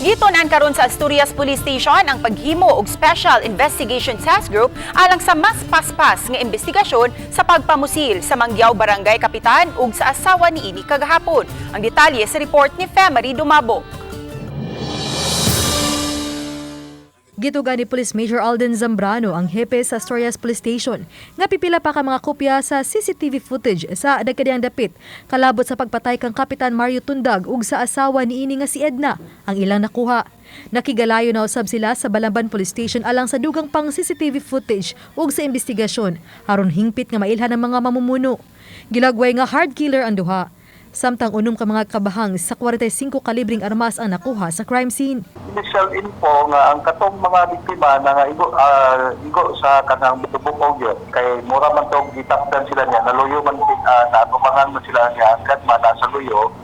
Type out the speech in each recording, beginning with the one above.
Gitunan karon sa Asturias Police Station ang paghimo og Special Investigation Task Group alang sa mas paspas nga investigasyon sa pagpamusil sa Manggiao Barangay Kapitan ug sa asawa niini kagahapon. Ang detalye sa report ni Femery Dumabo. Gitugan ni Police Major Alden Zambrano ang hepe sa Asturias Police Station nga pipila pa ka mga kopya sa CCTV footage sa nagkadiyang dapit kalabot sa pagpatay kang Kapitan Mario Tundag ug sa asawa niini nga si Edna ang ilang nakuha. Nakigalayo na usab sila sa Balamban Police Station alang sa dugang pang CCTV footage ug sa investigasyon aron hingpit nga mailhan ng mga mamumuno. Gilagway nga hard killer ang duha. Samtang unom ka mga kabahang sa 45 kalibring armas ang nakuha sa crime scene. Initial info nga ang katong mga biktima na nga igo sa kanang butubukog yun. Kay mura man tong gitapdan sila niya, naluyo man natumangan man sila niya hanggat nasa luyo.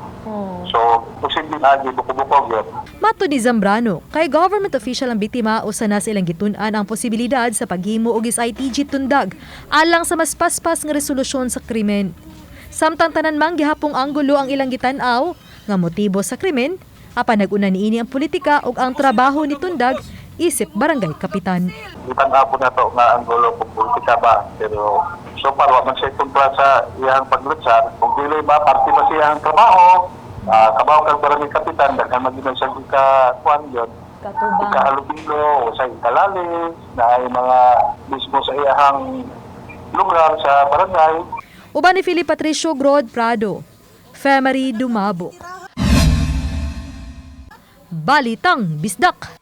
So, posibleng agi bukubukog yun. Mato ni Zambrano, kay government official ang biktima usa na silang gitun-an ang posibilidad sa paghimo og SITG Tundag alang sa mas paspas nga resolusyon sa krimen. Samtang tanan mang gihapong anggulo ang ilang gitan-aw nga motibo sa krimen, apan nag-una niini ang politika ug ang trabaho ni Tundag isip barangay kapitan. Itan-aw po na to nga ang gulo kung politika ba, pero so far wa man siya kontra sa iyang paglutsar. Kung dili ba parte pa siya ang trabaho, kabaw kang barangay kapitan daghan magina siya ka kuan yon. Kahalubilo o sa ikalalis na ay mga mismo sa iyang lugar sa barangay. Uban ni Philip Patricio Grod Prado, Femery Dumabo. Balitang Bisdak.